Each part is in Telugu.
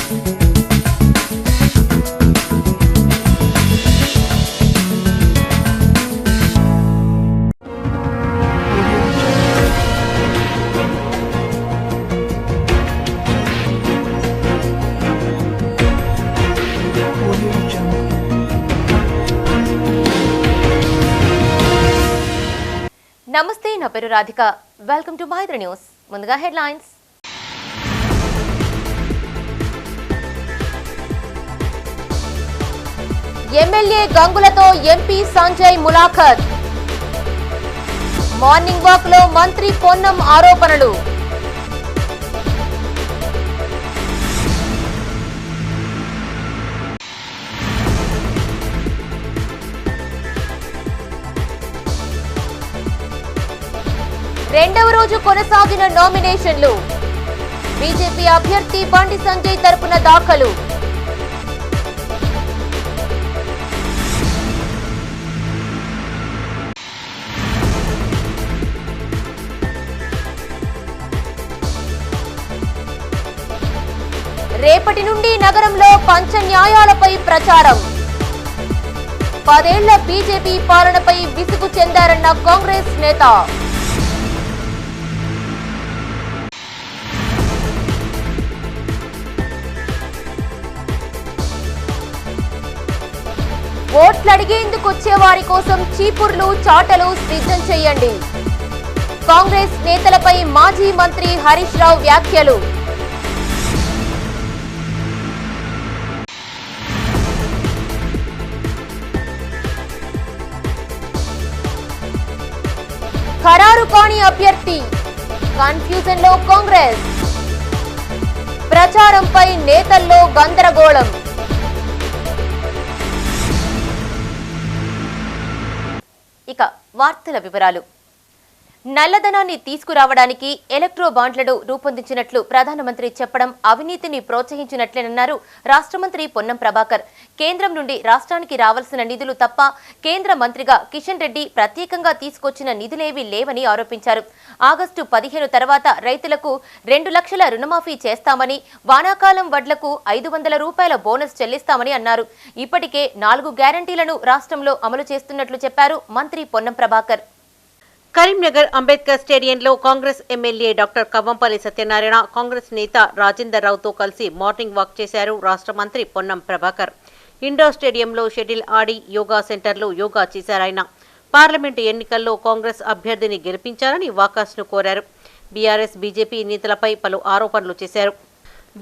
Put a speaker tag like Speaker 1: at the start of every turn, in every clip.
Speaker 1: నమస్తే, నా పేరు Radhika. Welcome to Maitri news. ముందుగా హెడ్లైన్స్. ఎమ్మెల్యే గంగులతో ఎంపీ సంజయ్ ములాఖత్. మార్నింగ్ వాక్ లో మంత్రి పొన్నం ఆరోపణలు. రెండవ రోజు కొనసాగిన నామినేషన్లు. బీజేపీ అభ్యర్థి బండి సంజయ్ తరపున దాఖలు. రేపటి నుండి నగరంలో పంచ న్యాయాలపై ప్రచారం. 10 ఏళ్ల బీజేపీ పాలనపై విసుగు చెందారన్న కాంగ్రెస్ నేత. ఓట్లు అడిగేందుకు వచ్చే వారి కోసం చీపుర్లు, చాటలు సిద్ధం చేయండి. కాంగ్రెస్ నేతలపై మాజీ మంత్రి హరీష్ రావు వ్యాఖ్యలు. ఖరారు కాని అభ్యర్థి, కన్ఫ్యూజన్ లో కాంగ్రెస్. ప్రచారంపై నేతల్లో గందరగోళం. ఇక వార్తల వివరాలు. నల్లధనాన్ని తీసుకురావడానికి ఎలక్ట్రో బాండ్లను రూపొందించినట్లు ప్రధానమంత్రి చెప్పడం అవినీతిని ప్రోత్సహించినట్లేనన్నారు రాష్ట్ర మంత్రి పొన్నం ప్రభాకర్. కేంద్రం నుండి రాష్ట్రానికి రావాల్సిన నిధులు తప్ప కేంద్ర మంత్రిగా కిషన్ రెడ్డి ప్రత్యేకంగా తీసుకొచ్చిన నిధులేవీ లేవని ఆరోపించారు. ఆగస్టు 15 తర్వాత రైతులకు 2 లక్షల రుణమాఫీ చేస్తామని, వానాకాలం వడ్లకు 500 రూపాయల బోనస్ చెల్లిస్తామని అన్నారు. ఇప్పటికే 4 గ్యారంటీలను రాష్ట్రంలో అమలు చేస్తున్నట్లు చెప్పారు మంత్రి పొన్నం ప్రభాకర్.
Speaker 2: కరీంనగర్ అంబేద్కర్ స్టేడియంలో కాంగ్రెస్ ఎమ్మెల్యే డాక్టర్ కవ్వంపల్లి సత్యనారాయణ కాంగ్రెస్ నేత రాజేందర్ రావుతో కలిసి మార్నింగ్ వాక్ చేశారు రాష్ట్ర మంత్రి పొన్నం ప్రభాకర్. ఇండోర్ స్టేడియంలో షటిల్ ఆడి యోగా సెంటర్లో యోగా చేశారాయన. పార్లమెంటు ఎన్నికల్లో కాంగ్రెస్ అభ్యర్థిని గెలిపించారని వాకర్స్ ను కోరారు. బీఆర్ఎస్, బీజేపీ నేతలపై పలు ఆరోపణలు చేశారు.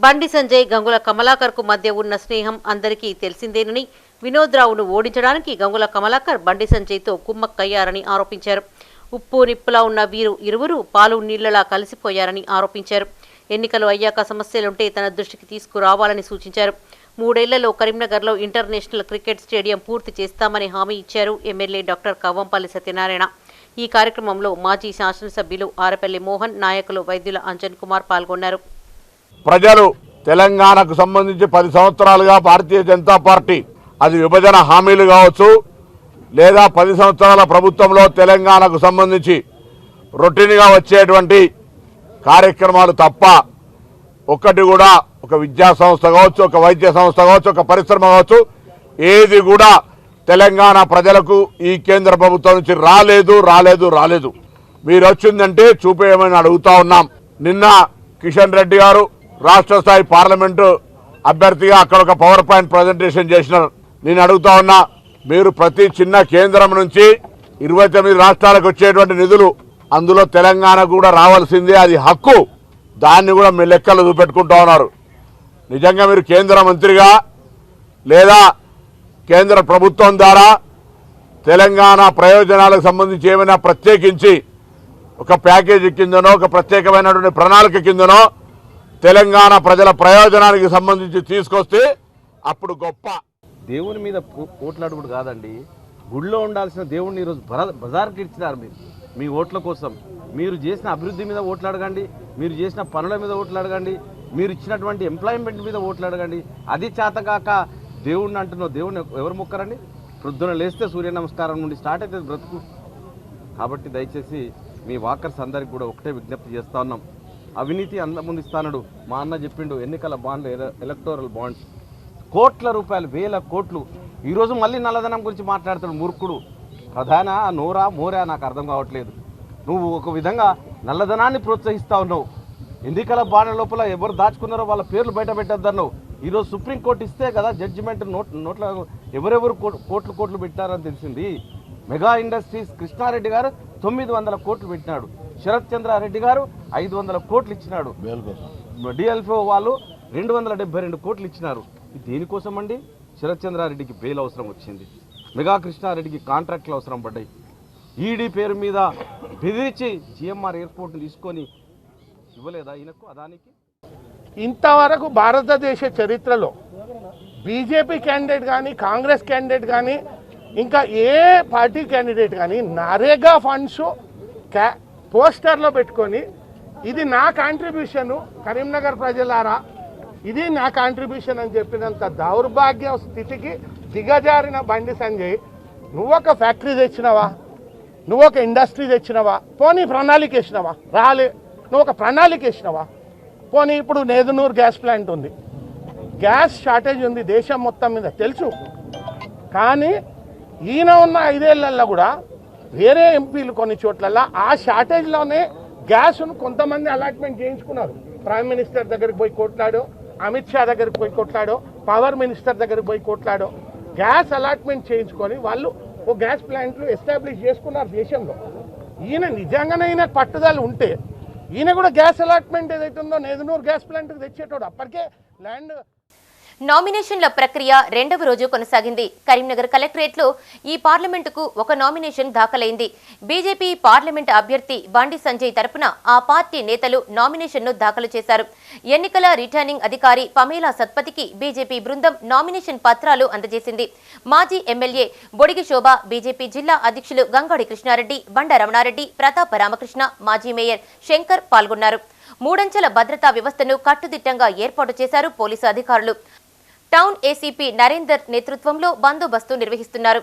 Speaker 2: బండి సంజయ్, గంగుల కమలాకర్ కు మధ్య ఉన్న స్నేహం అందరికీ తెలిసిందేనని, వినోద్ రావును ఓడించడానికి గంగుల కమలాకర్ బండి సంజయ్తో కుమ్మక్కయ్యారని ఆరోపించారు. ఉప్పు నిప్పులా ఉన్న వీరు ఇరువురు పాలు నీళ్లలా కలిసిపోయారని ఆరోపించారు. ఎన్నికలు అయ్యాక సమస్యలుంటే తన దృష్టికి తీసుకురావాలని సూచించారు. 3 ఏళ్లలో కరీంనగర్లో ఇంటర్నేషనల్ క్రికెట్ స్టేడియం పూర్తి చేస్తామని హామీ ఇచ్చారు ఎమ్మెల్యే డాక్టర్ కవ్వంపల్లి సత్యనారాయణ. ఈ కార్యక్రమంలో మాజీ శాసనసభ్యులు ఆరపల్లి మోహన్, నాయకులు వైద్యుల అంజన్ కుమార్ పాల్గొన్నారు.
Speaker 3: ప్రజలు తెలంగాణకు సంబంధించి 10 సంవత్సరాలుగా భారతీయ జనతా పార్టీ, అది విభజన హామీలు కావచ్చు, లేదా 10 సంవత్సరాల ప్రభుత్వంలో తెలంగాణకు సంబంధించి రొటీన్గా వచ్చేటువంటి కార్యక్రమాలు తప్ప ఒక్కటి కూడా, ఒక విద్యా సంస్థ కావచ్చు, ఒక వైద్య సంస్థ కావచ్చు, ఒక పరిశ్రమ కావచ్చు, ఏది కూడా తెలంగాణ ప్రజలకు ఈ కేంద్ర ప్రభుత్వం నుంచి రాలేదు. మీరు వచ్చిందంటే చూపేయమని అడుగుతా ఉన్నాం. నిన్న కిషన్ రెడ్డి గారు రాష్ట్ర స్థాయి పార్లమెంటు అభ్యర్థిగా అక్కడ ఒక పవర్ పాయింట్ ప్రజెంటేషన్ చేసినారు. నేను అడుగుతా ఉన్నా, మీరు ప్రతి చిన్న కేంద్రం నుంచి 29 రాష్ట్రాలకు వచ్చేటువంటి నిధులు అందులో తెలంగాణ కూడా రావాల్సిందే, అది హక్కు. దాన్ని కూడా మీ లెక్కలు చూపెట్టుకుంటా ఉన్నారు. నిజంగా మీరు కేంద్ర మంత్రిగా లేదా కేంద్ర ప్రభుత్వం ద్వారా తెలంగాణ ప్రయోజనాలకు సంబంధించి ఏమైనా ప్రత్యేకించి ఒక ప్యాకేజీ కిందనో, ఒక ప్రత్యేకమైనటువంటి ప్రణాళిక కిందనో తెలంగాణ ప్రజల ప్రయోజనానికి సంబంధించి తీసుకొస్తే అప్పుడు గొప్ప.
Speaker 4: దేవుని మీద ఓట్లాడుకుడు కాదండి, గుడిలో ఉండాల్సిన దేవుడిని ఈరోజు బజార్కి ఇచ్చినారు. మీరు మీ ఓట్ల కోసం మీరు చేసిన అభివృద్ధి మీద ఓట్లాడగండి, మీరు చేసిన పనుల మీద ఓట్లాడగండి, మీరు ఇచ్చినటువంటి ఎంప్లాయ్మెంట్ మీద ఓట్లాడగండి. అది చేతగాక దేవుడిని అంటున్నావు. దేవుడిని ఎవరు మొక్కరండి? ప్రొద్దున లేస్తే సూర్య నమస్కారం నుండి స్టార్ట్ అవుతుంది బ్రతుకు. కాబట్టి దయచేసి మీ వాకర్స్ అందరికి కూడా ఒకటే విజ్ఞప్తి చేస్తూ ఉన్నాం. అవినీతి ముందు ఇస్తానడు. మా అన్న చెప్పిండు ఎన్నికల బాండ్లు, ఎలక్టోరల్ బాండ్స్, కోట్ల రూపాయలు, వేల కోట్లు. ఈరోజు మళ్ళీ నల్లధనం గురించి మాట్లాడుతాడు మూర్ఖుడు. ప్రధాన నోరా మోరా నాకు అర్థం కావట్లేదు. నువ్వు ఒక విధంగా నల్లధనాన్ని ప్రోత్సహిస్తా ఉన్నావు. ఎన్నికల బాండ్ల లోపల ఎవరు దాచుకున్నారో వాళ్ళ పేర్లు బయట పెట్టద్దన్నావు. ఈరోజు సుప్రీంకోర్టు ఇస్తే కదా జడ్జిమెంట్ నోట్ల ఎవరెవరు కోట్లు పెట్టారని తెలిసింది. మెగా ఇండస్ట్రీస్ కృష్ణారెడ్డి గారు 900 కోట్లు పెట్టినాడు. శరత్ చంద్రారెడ్డి గారు 500 కోట్లు ఇచ్చినాడు. డిఎల్ఫో వాళ్ళు 272 కోట్లు ఇచ్చినారు. ఇది దేనికోసం అండి? శరత్ చంద్రారెడ్డికి బెయిల్ అవసరం వచ్చింది, మెగా కృష్ణారెడ్డికి కాంట్రాక్ట్లు అవసరం పడ్డాయి. ఈడీ పేరు మీద బెదిరించి జిఎంఆర్ ఎయిర్పోర్ట్ని తీసుకొని ఇవ్వలేదా ఈయనకు, అదానికి?
Speaker 5: ఇంతవరకు భారతదేశ చరిత్రలో బీజేపీ క్యాండిడేట్ కానీ, కాంగ్రెస్ క్యాండిడేట్ కానీ, ఇంకా ఏ పార్టీ క్యాండిడేట్ కానీ నరేగా ఫండ్స్ పోస్టర్లో పెట్టుకొని ఇది నా కాంట్రిబ్యూషను, కరీంనగర్ ప్రజలారా ఇది నా కాంట్రిబ్యూషన్ అని చెప్పినంత దౌర్భాగ్య స్థితికి దిగజారిన బండి సంజయ్. నువ్వు ఒక ఫ్యాక్టరీ తెచ్చినవా? నువ్వు ఒక ఇండస్ట్రీ తెచ్చినవా? పోనీ ప్రణాళిక వేసినవా? రాలే. నువ్వు ఒక ప్రణాళిక వేసినవా? పోనీ ఇప్పుడు నేదునూరు గ్యాస్ ప్లాంట్ ఉంది, గ్యాస్ షార్టేజ్ ఉంది దేశం మొత్తం మీద తెలుసు. కానీ ఈయన ఉన్న 5 ఏళ్లలో కూడా వేరే ఎంపీలు కొన్ని చోట్లలో ఆ షార్టేజ్లోనే గ్యాస్ను కొంతమంది అలాట్మెంట్ చేయించుకున్నారు. ప్రైమ్ మినిస్టర్ దగ్గరికి పోయి కొట్లాడో, అమిత్ షా దగ్గరికి పోయి కొట్లాడో, పవర్ మినిస్టర్ దగ్గరికి పోయి కొట్లాడో గ్యాస్ అలాట్మెంట్ చేయించుకొని వాళ్ళు ఓ గ్యాస్ ప్లాంట్లు ఎస్టాబ్లిష్ చేసుకున్నారు దేశంలో. ఈయన నిజంగానే ఈయన పట్టుదల ఉంటే ఈయన కూడా గ్యాస్ అలాట్మెంట్ ఏదైతే ఉందో నేదునూరు గ్యాస్ ప్లాంట్కి తెచ్చేటోడు. అప్పటికే ల్యాండ్
Speaker 1: నామినేషన్ల ప్రక్రియ 2వ రోజు కొనసాగింది. కరీంనగర్ కలెక్టరేట్లో ఈ పార్లమెంటుకు ఒక నామినేషన్ దాఖలైంది. బీజేపీ పార్లమెంటు అభ్యర్థి బండి సంజయ్ తరపున ఆ పార్టీ నేతలు నామినేషన్ను దాఖలు చేశారు. ఎన్నికల రిటర్నింగ్ అధికారి పమేలా సత్పతికి బీజేపీ బృందం నామినేషన్ పత్రాలు అందజేసింది. మాజీ ఎమ్మెల్యే బొడిగి శోభ, బీజేపీ జిల్లా అధ్యక్షులు గంగాడి కృష్ణారెడ్డి, బండ రమణారెడ్డి, ప్రతాప రామకృష్ణ, మాజీ మేయర్ శంకర్ పాల్గొన్నారు. 3 అంచెల భద్రతా వ్యవస్థను కట్టుదిట్టంగా ఏర్పాటు చేశారు పోలీసు అధికారులు. టౌన్ ఏసీపీ నరేందర్ నేతృత్వంలో బందోబస్తు నిర్వహిస్తున్నారు.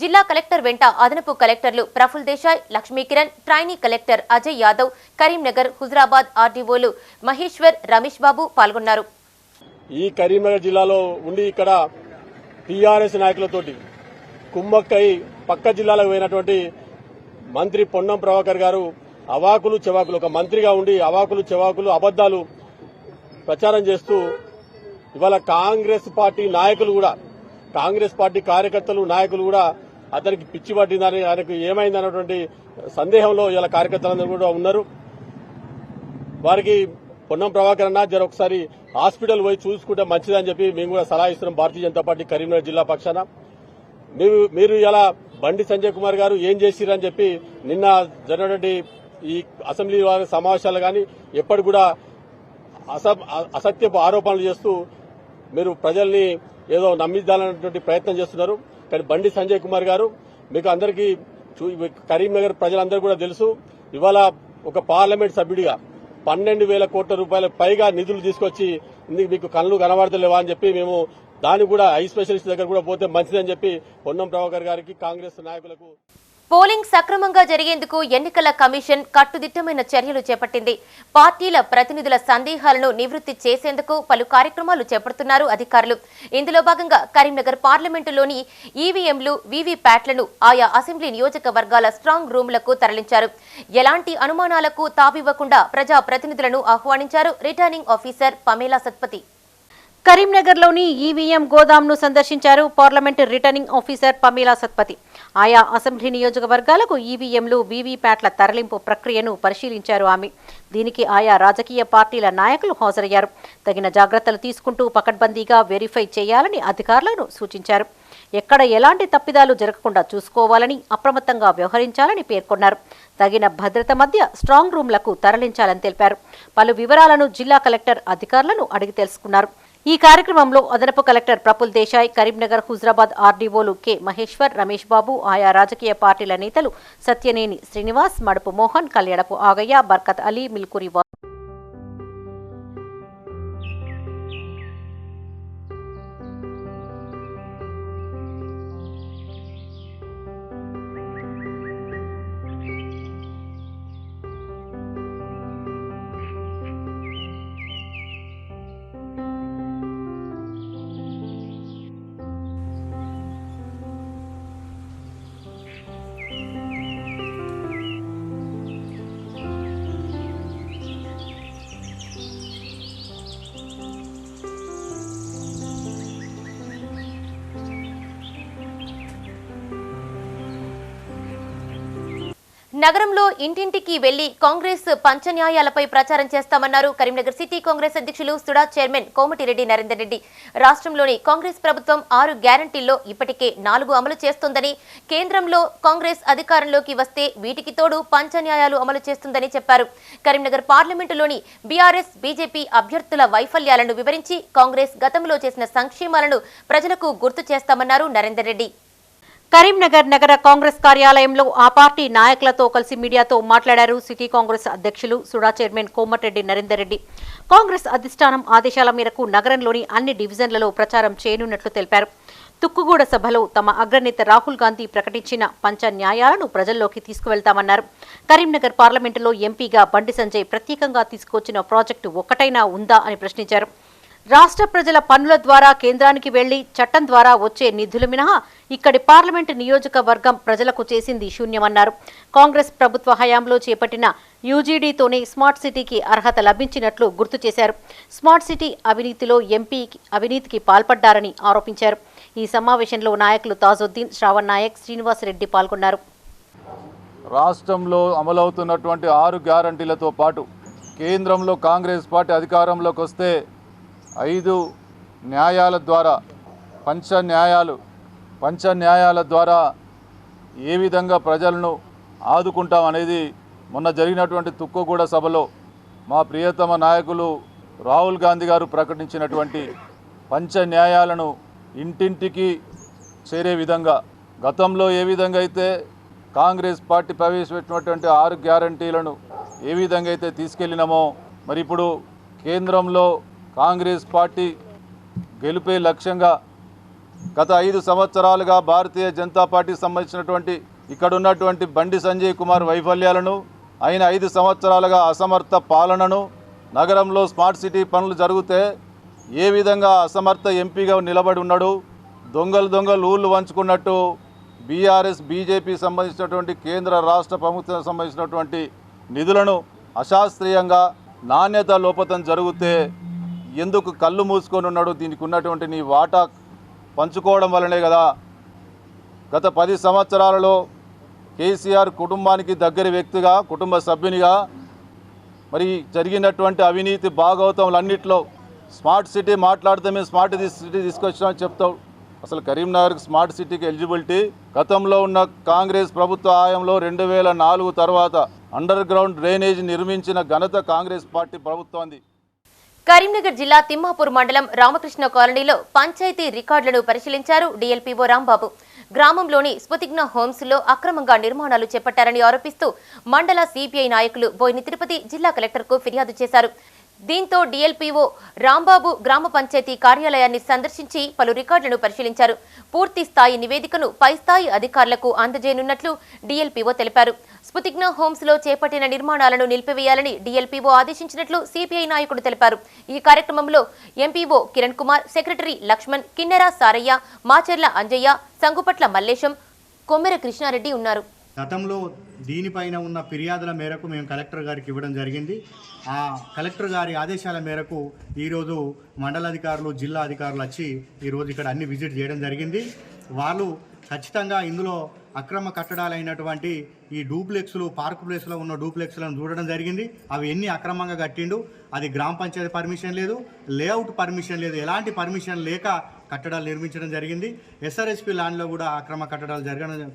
Speaker 1: జిల్లా కలెక్టర్ వెంట అదనపు కలెక్టర్లు ప్రఫుల్ దేశాయ్, లక్ష్మీకిరణ్, ట్రైనీ కలెక్టర్ అజయ్ యాదవ్, కరీంనగర్, హుజరాబాద్ ఆర్డీఓలు మహేశ్వర్, రమేష్ బాబు పాల్గొన్నారు.
Speaker 6: ఈ కరీంనగర్ జిల్లాలో ఉండి ఇక్కడ టీఆర్ఎస్ నాయకులతోటి కుమ్మక్కై పక్క జిల్లాలకు పోయినటువంటి మంత్రి పొన్నం ప్రభాకర్ గారు అవాకులు చెవాకులు, ఒక మంత్రిగా ఉండి అవాకులు చెవాకులు అబద్దాలు ప్రచారం చేస్తూ ఇవాళ కాంగ్రెస్ పార్టీ నాయకులు కూడా, కాంగ్రెస్ పార్టీ కార్యకర్తలు నాయకులు కూడా అతనికి పిచ్చి పట్టిందని, ఆయనకు ఏమైందన్నటువంటి సందేహంలో ఇలా కార్యకర్తలందరూ కూడా ఉన్నారు. వారికి పొన్నం ప్రభాకర్ అన్న జర ఒకసారి హాస్పిటల్ పోయి చూసుకుంటే మంచిదని చెప్పి మేము కూడా సలహా ఇస్తున్నాం భారతీయ జనతా పార్టీ కరీంనగర్ జిల్లా పక్షాన. మీరు ఇలా బండి సంజయ్ కుమార్ గారు ఏం చేసిరని చెప్పి నిన్న జరిగినటువంటి ఈ అసెంబ్లీ వారి సమావేశాలు కానీ ఎప్పటి కూడా అసత్యపు ఆరోపణలు చేస్తూ మీరు ప్రజల్ని ఏదో నమ్మించాలన్నటువంటి ప్రయత్నం చేస్తున్నారు. కానీ బండి సంజయ్ కుమార్ గారు మీకు అందరికీ కరీంనగర్ ప్రజలందరూ కూడా తెలుసు. ఇవాళ ఒక పార్లమెంట్ సభ్యుడిగా 12,000 కోట్ల రూపాయల పైగా నిధులు తీసుకొచ్చి మీకు కళ్ళు కనబడతలేవా అని చెప్పి మేము దాన్ని కూడా ఐ స్పెషలిస్ట్ దగ్గర కూడా పోతే మంచిదని చెప్పి పొన్నం ప్రభాకర్ గారికి, కాంగ్రెస్ నాయకులకు.
Speaker 1: పోలింగ్ సక్రమంగా జరిగేందుకు ఎన్నికల కమిషన్ కట్టుదిట్టమైన చర్యలు చేపట్టింది. పార్టీల ప్రతినిధుల సందేహాలను నివృత్తి చేసేందుకు పలు కార్యక్రమాలు చేపడుతున్నారు అధికారులు. ఇందులో భాగంగా కరీంనగర్ పార్లమెంటులోని ఈవీఎంలు, వీవీప్యాట్లను ఆయా అసెంబ్లీ నియోజకవర్గాల స్ట్రాంగ్ రూమ్లకు తరలించారు. ఎలాంటి అనుమానాలకు తావివ్వకుండా ప్రజా ప్రతినిధులను ఆహ్వానించారు రిటర్నింగ్ ఆఫీసర్ పమేలా సత్పతి.
Speaker 2: కరీంనగర్లోని ఈవీఎం గోదాంను సందర్శించారు parliament returning officer Pamela Satpathy. ఆయా అసెంబ్లీ నియోజకవర్గాలకు ఈవీఎంలు, వీవీప్యాట్ల తరలింపు ప్రక్రియను పరిశీలించారు ఆమె. దీనికి ఆయా రాజకీయ పార్టీల నాయకులు హాజరయ్యారు. తగిన జాగ్రత్తలు తీసుకుంటూ పకడ్బందీగా వెరిఫై చేయాలని అధికారులను సూచించారు. ఎక్కడ ఎలాంటి తప్పిదాలు జరగకుండా చూసుకోవాలని, అప్రమత్తంగా వ్యవహరించాలని పేర్కొన్నారు. తగిన భద్రత మధ్య స్ట్రాంగ్ రూమ్లకు తరలించాలని తెలిపారు. పలు వివరాలను జిల్లా కలెక్టర్ అధికారులను అడిగి తెలుసుకున్నారు. ఈ కార్యక్రమంలో అదనపు కలెక్టర్ ప్రఫుల్ దేశాయ్, కరీంనగర్, హుజరాబాద్ ఆర్డీఓలు కె మహేశ్వర్, రమేష్ బాబు, ఆయా రాజకీయ పార్టీల నేతలు సత్యనేని శ్రీనివాస్, మడుపు మోహన్, కళ్యాణపు ఆగయ్య, బర్కత్ అలీ, మిల్కూరి
Speaker 1: నగరంలో ఇంటింటికి వెళ్లి కాంగ్రెస్ పంచన్యాయాలపై ప్రచారం చేస్తామన్నారు కరీంనగర్ సిటీ కాంగ్రెస్ అధ్యక్షులు సుడా చైర్మన్ కోమటిరెడ్డి నరేందర్ రెడ్డి. రాష్ట్రంలోని కాంగ్రెస్ ప్రభుత్వం 6 గ్యారంటీల్లో ఇప్పటికే 4 అమలు చేస్తోందని, కేంద్రంలో కాంగ్రెస్ అధికారంలోకి వస్తే వీటికి తోడు పంచన్యాయాలు అమలు చేస్తుందని చెప్పారు. కరీంనగర్ పార్లమెంటులోని బీఆర్ఎస్, బీజేపీ అభ్యర్థుల వైఫల్యాలను వివరించి కాంగ్రెస్ గతంలో చేసిన సంక్షేమాలను ప్రజలకు గుర్తు చేస్తామన్నారు నరేందర్ రెడ్డి.
Speaker 2: కరీంనగర్ నగర కాంగ్రెస్ కార్యాలయంలో ఆ పార్టీ నాయకులతో కలిసి మీడియాతో మాట్లాడారు సిటీ కాంగ్రెస్ అధ్యక్షులు సుడా చైర్మన్ కోమటిరెడ్డి నరేందర్ రెడ్డి. కాంగ్రెస్ అధిష్టానం ఆదేశాల మేరకు నగరంలోని అన్ని డివిజన్లలో ప్రచారం చేయనున్నట్లు తెలిపారు. తుక్కుగూడ సభలో తమ అగ్రనేత రాహుల్ గాంధీ ప్రకటించిన పంచ న్యాయాలను ప్రజల్లోకి తీసుకువెళ్తామన్నారు. కరీంనగర్ పార్లమెంటులో ఎంపీగా బండి సంజయ్ ప్రత్యేకంగా తీసుకొచ్చిన ప్రాజెక్టు ఒక్కటైనా ఉందా అని ప్రశ్నించారు. రాష్ట్ర ప్రజల పన్నుల ద్వారా కేంద్రానికి వెళ్లి చట్టం ద్వారా వచ్చే నిధులు మినహా ఇక్కడి పార్లమెంటు నియోజకవర్గం ప్రజలకు చేసింది శూన్యమన్నారు. కాంగ్రెస్ ప్రభుత్వ హయాంలో చేపట్టిన యూజీడీతోనే స్మార్ట్ సిటీకి అర్హత లభించినట్లు గుర్తు చేశారు. స్మార్ట్ సిటీ అవినీతిలో ఎంపీ అవినీతికి పాల్పడ్డారని ఆరోపించారు. ఈ సమావేశంలో నాయకులు తాజుద్దీన్, శ్రావణ్ నాయక్, శ్రీనివాసరెడ్డి పాల్గొన్నారు.
Speaker 7: రాష్ట్రంలో అమలవుతున్నటువంటి 6 గ్యారంటీలతో పాటు కేంద్రంలో కాంగ్రెస్ పార్టీ అధికారంలోకి వస్తే 5 న్యాయాల ద్వారా పంచ న్యాయాల ద్వారా ఏ విధంగా ప్రజలను ఆదుకుంటాం అనేది మొన్న జరిగినటువంటి తుక్కుగూడ సభలో మా ప్రియతమ నాయకులు రాహుల్ గాంధీ గారు ప్రకటించినటువంటి పంచ న్యాయాలను ఇంటింటికి చేరే విధంగా, గతంలో ఏ విధంగా అయితే కాంగ్రెస్ పార్టీ ప్రవేశపెట్టినటువంటి 6 గ్యారంటీలను ఏ విధంగా అయితే తీసుకెళ్ళినామో, మరి ఇప్పుడు కేంద్రంలో కాంగ్రెస్ పార్టీ గెలుపే లక్ష్యంగా గత 5 సంవత్సరాలుగా భారతీయ జనతా పార్టీకి సంబంధించినటువంటి ఇక్కడ ఉన్నటువంటి బండి సంజయ్ కుమార్ వైఫల్యాలను, ఆయన 5 సంవత్సరాలుగా అసమర్థ పాలనను, నగరంలో స్మార్ట్ సిటీ పనులు జరిగితే ఏ విధంగా అసమర్థ ఎంపీగా నిలబడి ఉన్నాడు, దొంగలు ఊళ్ళు వంచుకున్నట్టు బీఆర్ఎస్, బీజేపీ సంబంధించినటువంటి కేంద్ర రాష్ట్ర ప్రభుత్వం సంబంధించినటువంటి నిధులను అశాస్త్రీయంగా నాణ్యత లోపతం జరిగితే ఎందుకు కళ్ళు మూసుకొని ఉన్నాడు? దీనికి ఉన్నటువంటి నీ వాటా పంచుకోవడం వల్లనే కదా. గత 10 సంవత్సరాలలో కేసీఆర్ కుటుంబానికి దగ్గర వ్యక్తిగా, కుటుంబ సభ్యునిగా మరి జరిగినటువంటి అవినీతి భాగవతములన్నింటిలో స్మార్ట్ సిటీ మాట్లాడితే మేము స్మార్ట్ సిటీ తీసుకొచ్చామని చెప్తావు. అసలు కరీంనగర్కి స్మార్ట్ సిటీకి ఎలిజిబిలిటీ గతంలో ఉన్న కాంగ్రెస్ ప్రభుత్వ హయాంలో 2004 తర్వాత అండర్ గ్రౌండ్ డ్రైనేజ్ నిర్మించిన ఘనత కాంగ్రెస్ పార్టీ ప్రభుత్వాన్ని.
Speaker 1: కరీంనగర్ జిల్లా తిమ్మాపూర్ మండలం రామకృష్ణ కాలనీలో పంచాయతీ రికార్డులను పరిశీలించారు డీఎల్పీఓ రాంబాబు. గ్రామంలోని స్ఫుతిగ్న హోమ్స్లో అక్రమంగా నిర్మాణాలు చేపట్టారని ఆరోపిస్తూ మండల సిపిఐ నాయకులు బోయిని తిరుపతి జిల్లా కలెక్టర్కు ఫిర్యాదు చేశారు. దీంతో డీఎల్పీఓ రాంబాబు గ్రామ పంచాయతీ కార్యాలయాన్ని సందర్శించి పలు రికార్డులను పరిశీలించారు. పూర్తి స్థాయి నివేదికను పై స్థాయి అధికారులకు అందజేయనున్నట్లు డీఎల్పీఓ తెలిపారు. స్ఫుతిగ్న హోమ్స్ లో చేపట్టిన నిర్మాణాలను నిలిపివేయాలని డీఎల్పీఓ ఆదేశించినట్లు సిపిఐ నాయకుడు తెలిపారు. ఈ కార్యక్రమంలో ఎంపీఓ కిరణ్ కుమార్, సెక్రటరీ లక్ష్మణ్, కిన్నెర సారయ్య, మాచర్ల అంజయ్య, సంగుపట్ల మల్లేశం, కొమ్మెర కృష్ణారెడ్డి ఉన్నారు.
Speaker 8: గతంలో దీనిపైన ఉన్న ఫిర్యాదుల మేరకు మేము కలెక్టర్ గారికి ఇవ్వడం జరిగింది. ఆ కలెక్టర్ గారి ఆదేశాల మేరకు ఈరోజు మండలాధికారులు, జిల్లా అధికారులు వచ్చి ఈరోజు ఇక్కడ అన్ని విజిట్ చేయడం జరిగింది. వాళ్ళు ఖచ్చితంగా ఇందులో అక్రమ కట్టడాలైనటువంటి ఈ డూప్లెక్స్లు, పార్క్ ప్లేస్లో ఉన్న డూప్లెక్స్లను చూడడం జరిగింది. అవి ఎన్ని అక్రమంగా కట్టిండు, అది గ్రామ పంచాయతీ పర్మిషన్ లేదు, లేఅవుట్ పర్మిషన్ లేదు, ఎలాంటి పర్మిషన్ లేక కట్టడాలు నిర్మించడం జరిగింది. ఎస్ఆర్ఎస్పి ల్యాండ్లో కూడా అక్రమ కట్టడాలు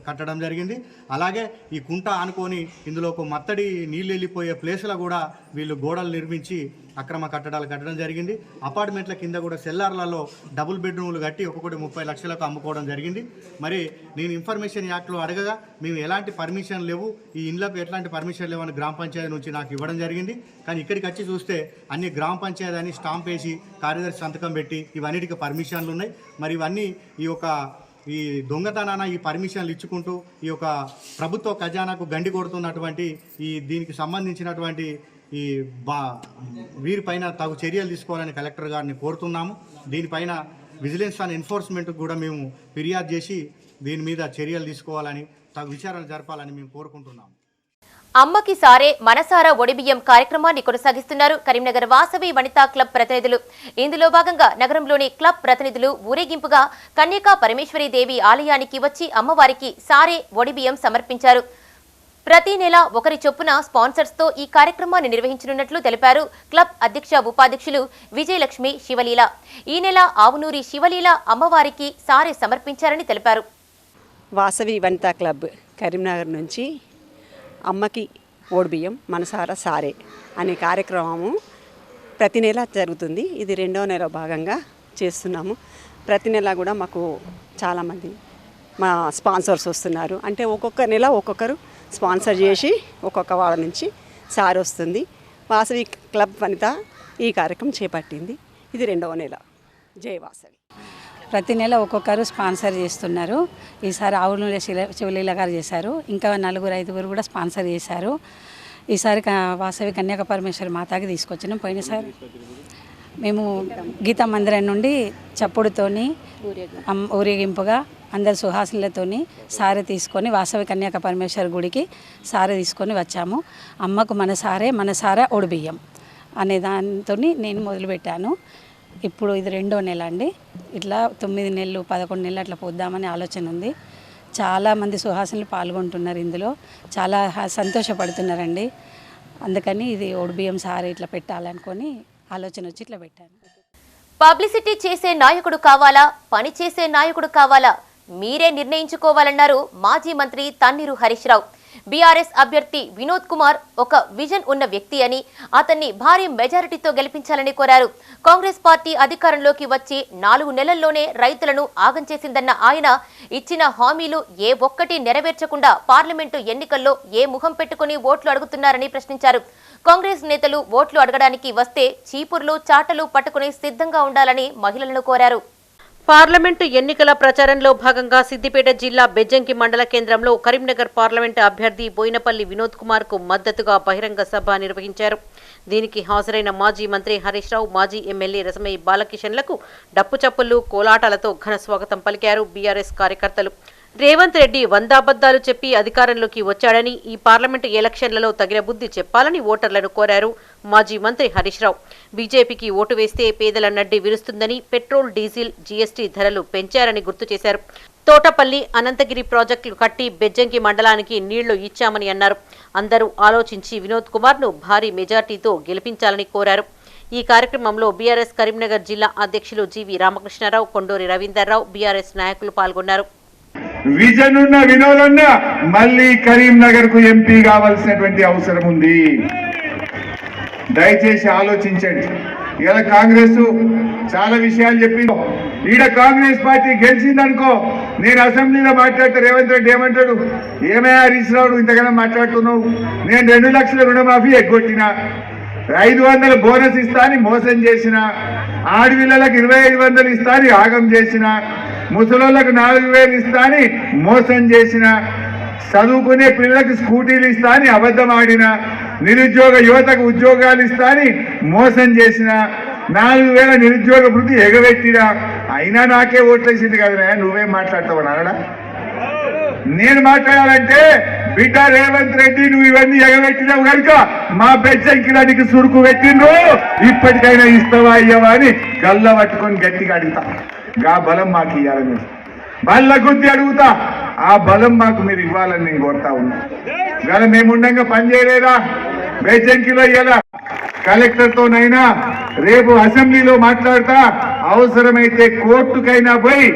Speaker 8: కట్టడం జరిగింది. అలాగే ఈ కుంట ఆనుకొని ఇందులో ఒక మత్తడి నీళ్ళు వెళ్ళిపోయే ప్లేస్లో కూడా వీళ్ళు గోడలు నిర్మించి అక్రమ కట్టడాలు కట్టడం జరిగింది. అపార్ట్మెంట్ల కింద కూడా సెల్లార్లలో డబుల్ బెడ్రూమ్లు కట్టి ఒక్కొక్కటి 30 లక్షలకు అమ్ముకోవడం జరిగింది. మరి నేను ఇన్ఫర్మేషన్ యాక్ట్లో అడగగా మేము ఎలాంటి పర్మిషన్ లేవు, ఈ ఇండ్లకు ఎట్లాంటి పర్మిషన్ లేవని గ్రామ పంచాయతీ నుంచి నాకు ఇవ్వడం జరిగింది. కానీ ఇక్కడికి వచ్చి చూస్తే అన్ని గ్రామ పంచాయతీ అని స్టాంప్ వేసి కార్యదర్శి సంతకం పెట్టి ఇవన్నిటికి పర్మిషన్లు ఉన్నాయి. మరి ఇవన్నీ ఈ దొంగతనాన ఈ పర్మిషన్లు ఇచ్చుకుంటూ ఈ యొక్క ప్రభుత్వ ఖజానాకు గండి కొడుతున్నటువంటి దీనికి సంబంధించినటువంటి వీరిపైన తగు చర్యలు తీసుకోవాలని కలెక్టర్ గారిని కోరుతున్నాము. దీనిపైన విజిలెన్స్ అండ్ ఎన్ఫోర్స్మెంట్ కూడా మేము ఫిర్యాదు చేసి దీని మీద చర్యలు తీసుకోవాలని, తగు విచారణ జరపాలని మేము కోరుకుంటున్నాము.
Speaker 1: అమ్మకి సారే మనసారా ఒడిబియ్యం కార్యక్రమాన్ని కొనసాగిస్తున్నారు కరీంనగర్ వాసవి వనితా క్లబ్ ప్రతినిధులు. ఇందులో భాగంగా నగరంలోని క్లబ్ ప్రతినిధులు ఊరేగింపుగా కన్యకా పరమేశ్వరి దేవి ఆలయానికి వచ్చి అమ్మవారికి సారే ఒడిబియ్యం సమర్పించారు. ప్రతి నెల ఒకరి చొప్పున స్పాన్సర్స్తో ఈ కార్యక్రమాన్ని నిర్వహించనున్నట్లు తెలిపారు క్లబ్ అధ్యక్ష ఉపాధ్యక్షులు విజయలక్ష్మి శివలీల. ఈ నెల ఆవునూరి శివలీల అమ్మవారికి సారె సమర్పించారని తెలిపారు.
Speaker 9: వాసవి వనితా క్లబ్ కరీంనగర్ నుంచి అమ్మకి ఓడిబియ్యం మనసారా సారే అనే కార్యక్రమము ప్రతి నెల జరుగుతుంది. ఇది 2వ నెల భాగంగా చేస్తున్నాము. ప్రతి నెల కూడా మాకు చాలామంది మా స్పాన్సర్స్ వస్తున్నారు. అంటే ఒక్కొక్క నెల ఒక్కొక్కరు స్పాన్సర్ చేసి ఒక్కొక్క వాళ్ళ నుంచి సార్ వస్తుంది. వాసవి క్లబ్ వనిత ఈ కార్యక్రమం చేపట్టింది. ఇది 2వ నెల. జై వాసవి.
Speaker 10: ప్రతి నెల ఒక్కొక్కరు స్పాన్సర్ చేస్తున్నారు. ఈసారి ఆవునూరి శివలీల గారు చేశారు. ఇంకా 4-5 కూడా స్పాన్సర్ చేశారు. ఈసారి వాసవి కన్యాక పరమేశ్వరి మాతాకి తీసుకొచ్చినాం. పోయినసారి మేము గీతా మందిరం నుండి చప్పుడుతోని ఊరేగింపుగా అందరు సుహాసులతోని సారె తీసుకొని వాసవి కన్యాక పరమేశ్వరి గుడికి సారె తీసుకొని వచ్చాము. అమ్మకు మనసారా ఒడిబియ్యం అనే దాంతో నేను మొదలుపెట్టాను. ఇప్పుడు ఇది 2వ నెల అండి. ఇట్లా 9 నెలలు 11 నెలలు అట్లా పోద్దామని ఆలోచన ఉంది. చాలామంది సుహాసులు పాల్గొంటున్నారు. ఇందులో చాలా సంతోషపడుతున్నారండి. అందుకని ఇది ఒడిబియ్యం సారె ఇట్లా పెట్టాలనుకొని ఆలోచన వచ్చి ఇట్లా పెట్టాను.
Speaker 1: పబ్లిసిటీ చేసే నాయకుడు కావాలా, పని చేసే నాయకుడు కావాలా, మీరే నిర్ణయించుకోవాలన్నారు మాజీ మంత్రి తన్నీరు హరీష్ రావు. బీఆర్ఎస్ అభ్యర్థి వినోద్ కుమార్ ఒక విజన్ ఉన్న వ్యక్తి అని, అతన్ని భారీ మెజారిటీతో గెలిపించాలని కోరారు. కాంగ్రెస్ పార్టీ అధికారంలోకి వచ్చి 4 నెలల్లోనే రైతులను ఆగం చేసిందన్న ఆయన ఇచ్చిన హామీలు ఏ ఒక్కటి నెరవేర్చకుండా పార్లమెంటు ఎన్నికల్లో ఏ ముఖం పెట్టుకుని ఓట్లు అడుగుతున్నారని ప్రశ్నించారు. కాంగ్రెస్ నేతలు ఓట్లు అడగడానికి వస్తే చీపుర్లు చాటలు పట్టుకుని సిద్ధంగా ఉండాలని మహిళలను కోరారు.
Speaker 2: పార్లమెంటు ఎన్నికల ప్రచారంలో భాగంగా సిద్దిపేట జిల్లా బెజ్జంకి మండల కేంద్రంలో కరీంనగర్ పార్లమెంటు అభ్యర్థి బోయినపల్లి వినోద్ కుమార్ కు మద్దతుగా బహిరంగ సభ నిర్వహించారు. దీనికి హాజరైన మాజీ మంత్రి హరీష్ రావు, మాజీ ఎమ్మెల్యే రసమయ్య బాలకిషన్లకు డప్పు చప్పులు కోలాటాలతో ఘన స్వాగతం పలికారు బీఆర్ఎస్ కార్యకర్తలు. రేవంత్ రెడ్డి 100 అబద్ధాలు చెప్పి అధికారంలోకి వచ్చాడని, ఈ పార్లమెంటు ఎలక్షన్లలో తగిన బుద్ధి చెప్పాలని ఓటర్లను కోరారు మాజీ మంత్రి హరీష్ రావు. బీజేపీకి ఓటు వేస్తే పేదల నడ్డి విరుస్తుందని, పెట్రోల్, డీజిల్, జీఎస్టీ ధరలు పెంచారని గుర్తు చేశారు. తోటపల్లి, అనంతగిరి ప్రాజెక్టులు కట్టి బెజ్జంకి మండలానికి నీళ్లు ఇచ్చామని అన్నారు. అందరూ ఆలోచించి వినోద్ కుమార్ ను భారీ మెజార్టీతో గెలిపించాలని కోరారు. ఈ కార్యక్రమంలో బీఆర్ఎస్ కరీంనగర్ జిల్లా అధ్యక్షులు జీవి రామకృష్ణారావు, కొండూరి రవీందర్రావు, బీఆర్ఎస్ నాయకులు పాల్గొన్నారు.
Speaker 11: విజన్ ఉన్న వినోదన్న మళ్ళీ కరీంనగర్ కు ఎంపీ కావాల్సినటువంటి అవసరం ఉంది. దయచేసి ఆలోచించండి. ఇలా కాంగ్రెస్ చాలా విషయాలు చెప్పింది. ఈడ కాంగ్రెస్ పార్టీ గెలిచిందనుకో, నేను అసెంబ్లీలో మాట్లాడితే రేవంత్ రెడ్డి ఏమంటాడు, ఏమయ్యా హరీష్ రావు ఇంతకన్నా మాట్లాడుతున్నావు, నేను 2 లక్షల రుణమాఫీ ఎగ్గొట్టిన, 500 బోనస్ ఇస్తా అని మోసం చేసిన, ఆడపిల్లలకు 2500 ఇస్తా అని ఆగం చేసిన, ముసలోళ్ళకు 4000 ఇస్తా అని మోసం చేసిన, చదువుకునే పిల్లలకు స్కూటీలు ఇస్తా అని అబద్ధం ఆడిన, నిరుద్యోగ యువతకు ఉద్యోగాలు ఇస్తా అని మోసం చేసిన, 4000 నిరుద్యోగ వృత్తి ఎగబెట్టిన, అయినా నాకే ఓట్లేసింది కదా, నువ్వేం మాట్లాడతావు అనడా? నేను మాట్లాడాలంటే బిడ్డ రేవంత్ రెడ్డి నువ్వు ఇవన్నీ ఎగబెట్టినావు కనుక మా బెజ్జంకిలా నీకు సురుకు పెట్టిండ్రు, ఇప్పటికైనా ఇస్తావా అయ్యవా అని గల్ల పట్టుకొని గట్టిగా అడుగుతా. గా బలం మాకు ఇవ్వాలని బల్ల గుద్ది అడుగుతా. ఆ బలం మాకు మీరు ఇవ్వాలని నేను కోరుతా ఉన్నా. గల మేముండగా పని చేయలేదా? బెజ్జంకిలో ఇలా కలెక్టర్తోనైనా రేపు అసెంబ్లీలో మాట్లాడతా, అవసరమైతే కోర్టుకైనా పోయి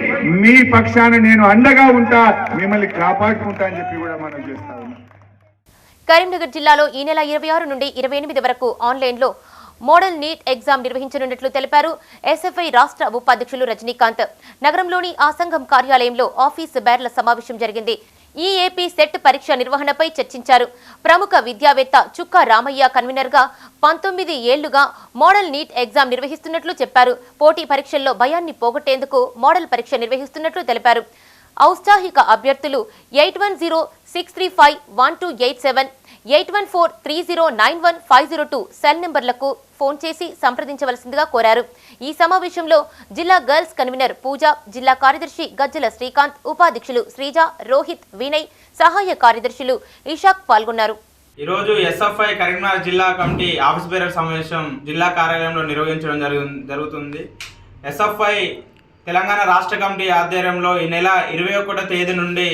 Speaker 11: మీ పక్షాన నేను అండగా ఉంటా, మిమ్మల్ని కాపాడుకుంటా అని చెప్పి కూడా మనం చేస్తా ఉన్నాం.
Speaker 1: కరీంనగర్ జిల్లాలో ఈ నెల 26 నుండి 28 వరకు ఆన్లైన్లో మోడల్ నీట్ ఎగ్జామ్ నిర్వహించనున్నట్లు తెలిపారు ఎస్ఎఫ్ఐ రాష్ట్ర ఉపాధ్యక్షులు రజనీకాంత్. నగరంలోని ఆ సంఘం కార్యాలయంలో ఆఫీసు బేర్ల సమావేశం జరిగింది. ఈ ఏపీ సెట్ పరీక్ష నిర్వహణపై చర్చించారు. ప్రముఖ విద్యావేత్త చుక్కా రామయ్య కన్వీనర్ గా 19 ఏళ్లుగా మోడల్ నీట్ ఎగ్జామ్ నిర్వహిస్తున్నట్లు చెప్పారు. పోటీ పరీక్షల్లో భయాన్ని పోగొట్టేందుకు మోడల్ పరీక్ష నిర్వహిస్తున్నట్లు తెలిపారు. ఔత్సాహిక అభ్యర్థులు 8106351287, 8143091502 సెల్ నెంబర్లకు ఫోన్ చేసి సంప్రదించవలసిందిగా కోరారు. ఈ సమావేశంలో జిల్లా గర్ల్స్ కన్వీనర్ పూజ, జిల్లా కార్యదర్శి గజ్జల శ్రీకాంత్, ఉపాధ్యక్షులు శ్రీజ, రోహిత్, వినయ్, సహాయ కార్యదర్శులు ఇషాక్ పాల్గొన్నారు.
Speaker 12: ఈరోజు ఎస్ఎఫ్ఐ కరీంనగర్ జిల్లా కమిటీ ఆఫీస్ బేరర్ సమావేశం జిల్లా కార్యాలయంలో నిర్వహించడం జరుగుతుంది. ఎస్ఎఫ్ఐ తెలంగాణ రాష్ట్ర కమిటీ ఆధ్వర్యంలో ఈ నెల 21వ తేదీ నుండి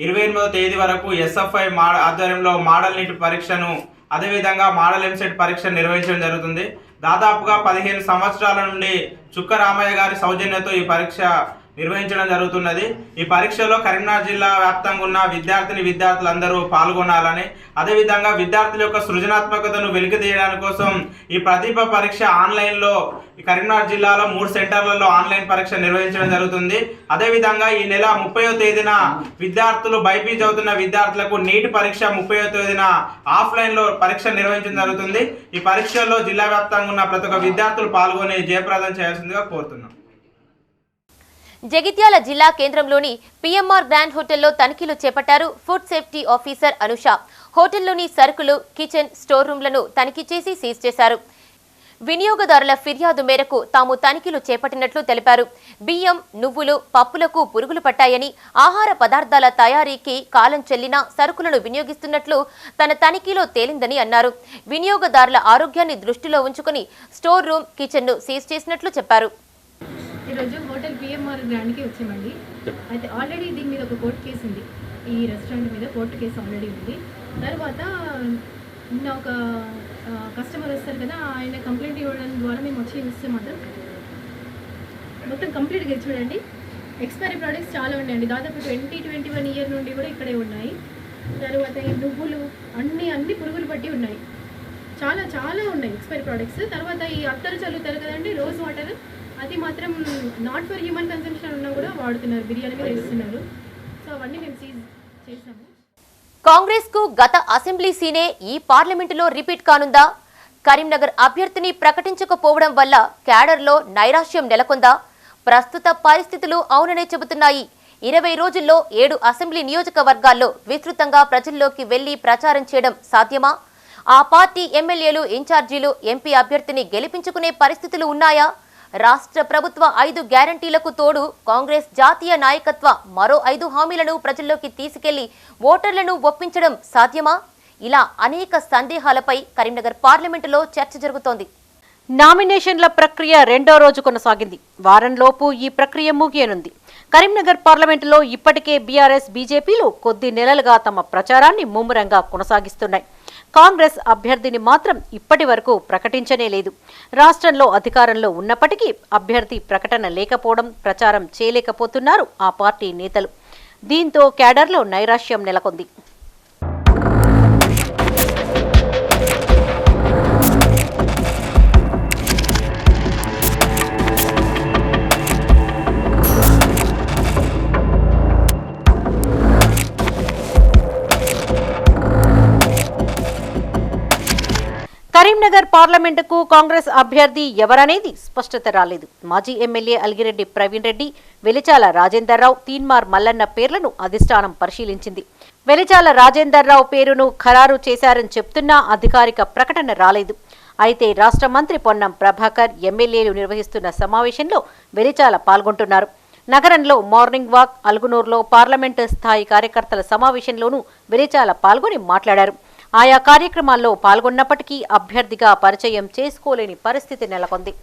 Speaker 12: 28వ తేదీ వరకు ఎస్ఎఫ్ఐ ఆధ్వర్యంలో మోడల్ నీట్ పరీక్షను అదేవిధంగా మోడల్ ఎంసెట్ పరీక్ష నిర్వహించడం జరుగుతుంది. దాదాపుగా 15 సంవత్సరాల నుండి చుక్క రామయ్య గారి సౌజన్యంతో ఈ పరీక్ష నిర్వహించడం జరుగుతున్నది. ఈ పరీక్షలో కరీంనగర్ జిల్లా వ్యాప్తంగా ఉన్న విద్యార్థులందరూ పాల్గొనాలని, అదేవిధంగా విద్యార్థుల యొక్క సృజనాత్మకతను వెలికితీయడానికి కోసం ఈ ప్రతిభ పరీక్ష ఆన్లైన్లో కరీంనగర్ జిల్లాలో 3 సెంటర్లలో ఆన్లైన్ పరీక్ష నిర్వహించడం జరుగుతుంది. అదేవిధంగా ఈ నెల 30వ తేదీన విద్యార్థులు బైపీసీ చదువుతున్న విద్యార్థులకు నీట్ పరీక్ష 30వ తేదీన ఆఫ్లైన్లో పరీక్ష నిర్వహించడం జరుగుతుంది. ఈ పరీక్షల్లో జిల్లా వ్యాప్తంగా ఉన్న ప్రతి ఒక్క విద్యార్థులు పాల్గొని జయప్రదం చేయాల్సిందిగా కోరుతున్నాం.
Speaker 1: జగిత్యాల జిల్లా కేంద్రంలోని పీఎంఆర్ గ్రాండ్ హోటల్లో తనిఖీలు చేపట్టారు ఫుడ్ సేఫ్టీ ఆఫీసర్ అనుష. హోటల్లోని సరుకులు, కిచెన్, స్టోర్ రూమ్లను తనిఖీ చేసి సీజ్ చేశారు. వినియోగదారుల ఫిర్యాదు మేరకు తాము తనిఖీలు చేపట్టినట్లు తెలిపారు. బియ్యం, నువ్వులు, పప్పులకు పురుగులు పట్టాయని, ఆహార పదార్థాల తయారీకి కాలం చెల్లిన సరుకులను వినియోగిస్తున్నట్లు తన తనిఖీలో తేలిందని అన్నారు. వినియోగదారుల ఆరోగ్యాన్ని దృష్టిలో ఉంచుకుని స్టోర్ రూమ్, కిచెన్ను సీజ్ చేసినట్లు చెప్పారు.
Speaker 13: ఈరోజు హోటల్ పిఎంఆర్ గ్రాండ్కి వచ్చామండి. అయితే ఆల్రెడీ దీని మీద ఒక కోర్టు కేసు ఉంది. ఈ రెస్టారెంట్ మీద కోర్టు కేసు ఆల్రెడీ ఉంది. తర్వాత నిన్న ఒక కస్టమర్ వస్తారు కదా, ఆయన కంప్లైంట్ ఇవ్వడం ద్వారా మేము వచ్చి ఇస్తే మాత్రం మొత్తం కంప్లీట్గా చూడండి. ఎక్స్పైరీ ప్రోడక్ట్స్ చాలా ఉన్నాయండి. దాదాపు 20-21 ఇయర్ నుండి కూడా ఇక్కడే ఉన్నాయి. తర్వాత ఈ నువ్వులు అన్ని పురుగులు పట్టి ఉన్నాయి. చాలా ఉన్నాయి ఎక్స్పైరీ ప్రోడక్ట్స్. తర్వాత ఈ అత్తరు చల్లుతారు కదండి, రోజ్ వాటర్, అది మాత్రం నాట్ ఫర్ హ్యూమన్ కన్సంప్షన్ ఉన్నా కూడా వాడుతున్నారు, బిర్యానీ మీద వేస్తున్నారు. సో అవన్నీ మేము సీజ్ చేసాము.
Speaker 1: కాంగ్రెస్ కు గత అసెంబ్లీ సీనే ఈ పార్లమెంటులో రిపీట్ కానుందా? కరీంనగర్ అభ్యర్థిని ప్రకటించకపోవడం వల్ల క్యాడర్లో నైరాశ్యం నెలకొందా? ప్రస్తుత పరిస్థితులు అవుననే చెబుతున్నాయి. 20 రోజుల్లో 7 అసెంబ్లీ నియోజకవర్గాల్లో విస్తృతంగా ప్రజల్లోకి వెళ్లి ప్రచారం చేయడం సాధ్యమా? ఆ పార్టీ ఎమ్మెల్యేలు, ఇన్ఛార్జీలు ఎంపీ అభ్యర్థిని గెలిపించుకునే పరిస్థితులు ఉన్నాయా? రాష్ట్ర ప్రభుత్వ 5 గ్యారంటీలకు తోడు కాంగ్రెస్ జాతీయ నాయకత్వ మరో 5 హామీలను ప్రజల్లోకి తీసుకెళ్లి ఓటర్లను ఒప్పించడం సాధ్యమా? ఇలా అనేక సందేహాలపై కరీంనగర్ పార్లమెంటులో చర్చ జరుగుతోంది.
Speaker 2: నామినేషన్ల ప్రక్రియ 2వ రోజు కొనసాగింది. వారంలోపు ఈ ప్రక్రియ ముగియనుంది. కరీంనగర్ పార్లమెంటులో ఇప్పటికే బీఆర్ఎస్, బీజేపీలు కొద్ది నెలలుగా తమ ప్రచారాన్ని ముమ్మరంగా కొనసాగిస్తున్నాయి. కాంగ్రెస్ అభ్యర్థిని మాత్రం ఇప్పటి వరకు ప్రకటించనే లేదు. రాష్ట్రంలో అధికారంలో ఉన్నప్పటికీ అభ్యర్థి ప్రకటన లేకపోవడం, ప్రచారం చేయలేకపోతున్నారు ఆ పార్టీ నేతలు. దీంతో క్యాడర్లో నైరాశ్యం నెలకొంది. కరీంనగర్ పార్లమెంటుకు కాంగ్రెస్ అభ్యర్థి ఎవరనేది స్పష్టత రాలేదు. మాజీ ఎమ్మెల్యే అలిగిరెడ్డి ప్రవీణ్ రెడ్డి, వెలిచాల రాజేందర్ రావు, తీన్మార్ మల్లన్న పేర్లను అధిష్టానం పరిశీలించింది. వెలిచాల రాజేందర్ రావు పేరును ఖరారు చేశారని చెప్తున్నా అధికారిక ప్రకటన రాలేదు. అయితే రాష్ట్ర మంత్రి పొన్నం ప్రభాకర్ ఎమ్మెల్యేలు నిర్వహిస్తున్న సమావేశంలో వెలిచాల పాల్గొంటున్నారు. నగరంలో మార్నింగ్ వాక్, అల్గునూరులో పార్లమెంటు స్థాయి కార్యకర్తల సమావేశంలోనూ వెలిచాల పాల్గొని మాట్లాడారు. ఆయా కార్యక్రమాల్లో పాల్గొన్నప్పటికీ అభ్యర్థిగా పరిచయం చేసుకోలేని పరిస్థితి నెలకొంది.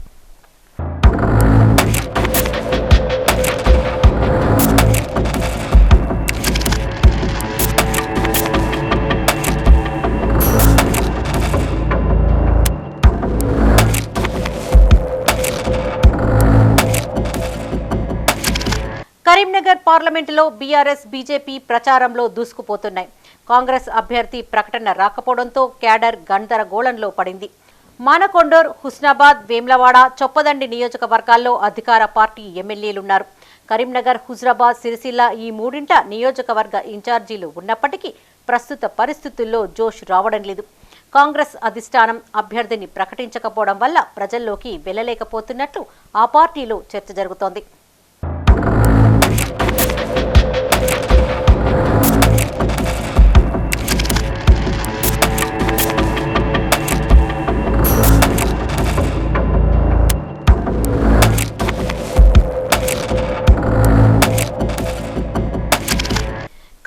Speaker 2: కరీంనగర్ పార్లమెంటులో బీఆర్ఎస్, బీజేపీ ప్రచారంలో దూసుకుపోతున్నాయి. కాంగ్రెస్ అభ్యర్థి ప్రకటన రాకపోవడంతో క్యాడర్ గందరగోళంలో పడింది. మానకొండూర్, హుస్నాబాద్, వేమ్లవాడ, చొప్పదండి నియోజకవర్గాల్లో అధికార పార్టీ ఎమ్మెల్యేలున్నారు. కరీంనగర్, హుజరాబాద్, సిరిసిల్ల ఈ 3 నియోజకవర్గ ఇన్ఛార్జీలు ఉన్నప్పటికీ ప్రస్తుత పరిస్థితుల్లో జోష్ రావడం లేదు. కాంగ్రెస్ అధిష్టానం అభ్యర్థిని ప్రకటించకపోవడం వల్ల ప్రజల్లోకి వెళ్లలేకపోతున్నట్లు ఆ పార్టీలో చర్చ జరుగుతోంది.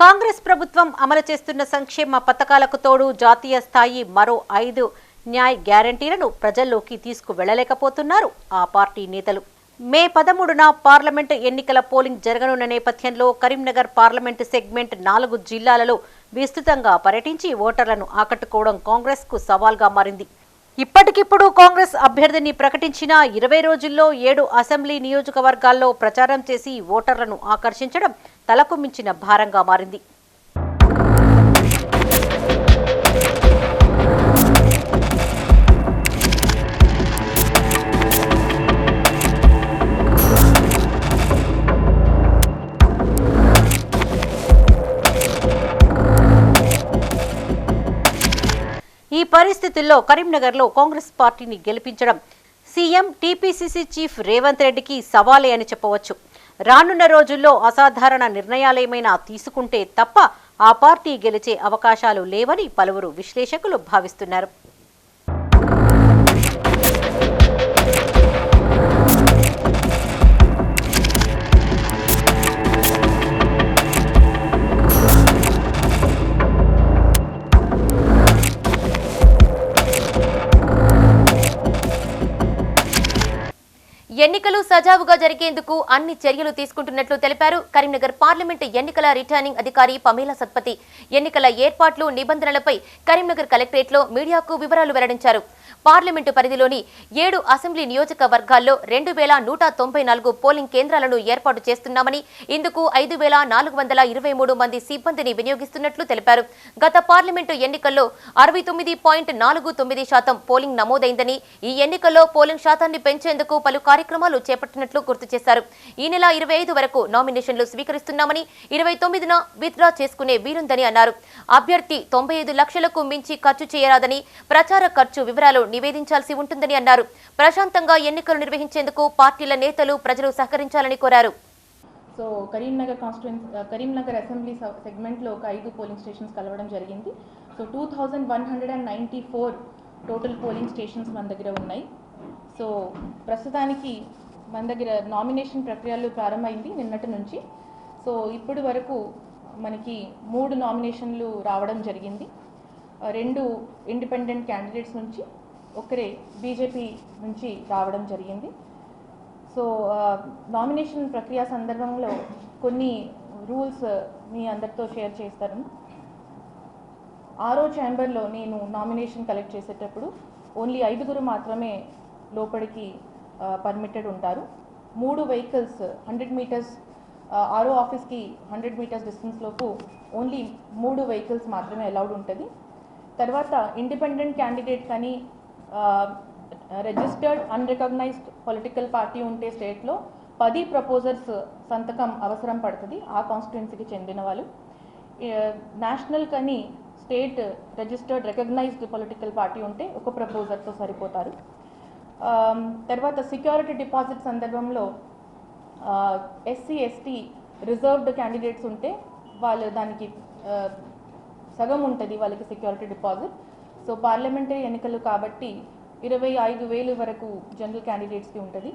Speaker 2: కాంగ్రెస్ ప్రభుత్వం అమలు చేస్తున్న సంక్షేమ పథకాలకు తోడు జాతీయ స్థాయి మరో 5 న్యాయ్ గ్యారంటీలను ప్రజల్లోకి తీసుకువెళ్లలేకపోతున్నారు ఆ పార్టీ నేతలు. మే 13న పార్లమెంటు ఎన్నికల పోలింగ్ జరగనున్న నేపథ్యంలో కరీంనగర్ పార్లమెంటు సెగ్మెంట్ 4 జిల్లాలలో విస్తృతంగా పర్యటించి ఓటర్లను ఆకట్టుకోవడం కాంగ్రెస్కు సవాల్గా మారింది. ఇప్పటికిప్పుడు కాంగ్రెస్ అభ్యర్థిని ప్రకటించిన 20 రోజుల్లో 7 అసెంబ్లీ నియోజకవర్గాల్లో ప్రచారం చేసి ఓటర్లను ఆకర్షించడం తలకు మించిన భారంగా మారింది. ఈ పరిస్థితుల్లో కరీంనగర్లో కాంగ్రెస్ పార్టీని గెలిపించడం సీఎం టీపీసీసీ చీఫ్ రేవంత్ రెడ్డికి సవాలే అని చెప్పవచ్చు. రానున్న రోజుల్లో అసాధారణ నిర్ణయాలేమైనా తీసుకుంటే తప్ప ఆ పార్టీ గెలిచే అవకాశాలు లేవని పలువురు విశ్లేషకులు భావిస్తున్నారు.
Speaker 1: ఎన్నికలు సజావుగా జరిగేందుకు అన్ని చర్యలు తీసుకుంటున్నట్లు తెలిపారు కరీంనగర్ పార్లమెంటు ఎన్నికల రిటర్నింగ్ అధికారి పమేలా సత్పతి. ఎన్నికల ఏర్పాట్లు నిబంధనలపై కరీంనగర్ కలెక్టరేట్లో మీడియాకు వివరాలు వెల్లడించారు. పార్లమెంటు పరిధిలోని 7 అసెంబ్లీ నియోజకవర్గాల్లో 2194 పోలింగ్ కేంద్రాలను ఏర్పాటు చేస్తున్నామని, ఇందుకు 5423 మంది సిబ్బందిని వినియోగిస్తున్నట్లు తెలిపారు. గత పార్లమెంటు ఎన్నికల్లో 69.49% పోలింగ్ నమోదైందని, ఈ ఎన్నికల్లో పోలింగ్ శాతాన్ని పెంచేందుకు పలు కార్యక్రమాలు చేపట్టినట్లు గుర్తు చేశారు. ఈ నెల 25 వరకు నామినేషన్లు స్వీకరిస్తున్నామని, 29న విత్డ్రా చేసుకునే వీలుందని అన్నారు. అభ్యర్థి 95 లక్షలకు మించి ఖర్చు చేయరాదని, ప్రచార ఖర్చు వివరాలు నివేదించాల్సి ఉంటుందని అన్నారు. ప్రశాంతంగా ఎన్నికలు నిర్వహించేందుకు పార్టీల నేతలు, ప్రజలు సహకరించాలని కోరారు.
Speaker 14: సో కరీంనగర్ అసెంబ్లీ సెగ్మెంట్లో ఒక 5 పోలింగ్ స్టేషన్స్ కలవడం జరిగింది. సో 2194 టోటల్ పోలింగ్ స్టేషన్స్ మన దగ్గర ఉన్నాయి. సో ప్రస్తుతానికి మన దగ్గర నామినేషన్ ప్రక్రియలు ప్రారంభమైంది నిన్నటి నుంచి. సో ఇప్పటి వరకు మనకి 3 నామినేషన్లు రావడం జరిగింది. 2 ఇండిపెండెంట్ క్యాండిడేట్స్ నుంచి, ఒకరే బీజేపీ నుంచి రావడం జరిగింది. సో నామినేషన్ ప్రక్రియ సందర్భంలో కొన్ని రూల్స్ మీ అందరితో షేర్ చేస్తాను. 6వ ఛాంబర్లో నేను నామినేషన్ కలెక్ట్ చేసేటప్పుడు ఓన్లీ 5 మాత్రమే లోపలికి పర్మిటెడ్ ఉంటారు. 3 వెహికల్స్ 100 మీటర్స్, 6వ ఆఫీస్కి 100 మీటర్స్ డిస్టెన్స్లోపు ఓన్లీ 3 వెహికల్స్ మాత్రమే అలౌడ్ ఉంటుంది. తర్వాత ఇండిపెండెంట్ క్యాండిడేట్ కానీ రిజిస్టర్డ్ అన్రికగ్నైజ్డ్ పొలిటికల్ పార్టీ ఉంటే స్టేట్లో 10 ప్రపోజర్స్ సంతకం అవసరం పడుతుంది ఆ కాన్స్టిట్యున్సీకి చెందిన వాళ్ళు. నేషనల్ కానీ state registered recognised political party ఉంటే ఒక ప్రపోజర్తో సరిపోతారు. తర్వాత సెక్యూరిటీ డిపాజిట్ సందర్భంలో ఎస్సీ ఎస్టీ రిజర్వ్డ్ క్యాండిడేట్స్ ఉంటే వాళ్ళు దానికి సగం ఉంటుంది వాళ్ళకి సెక్యూరిటీ డిపాజిట్. సో పార్లమెంటరీ ఎన్నికలు కాబట్టి 25,000 వరకు జనరల్ క్యాండిడేట్స్కి ఉంటుంది.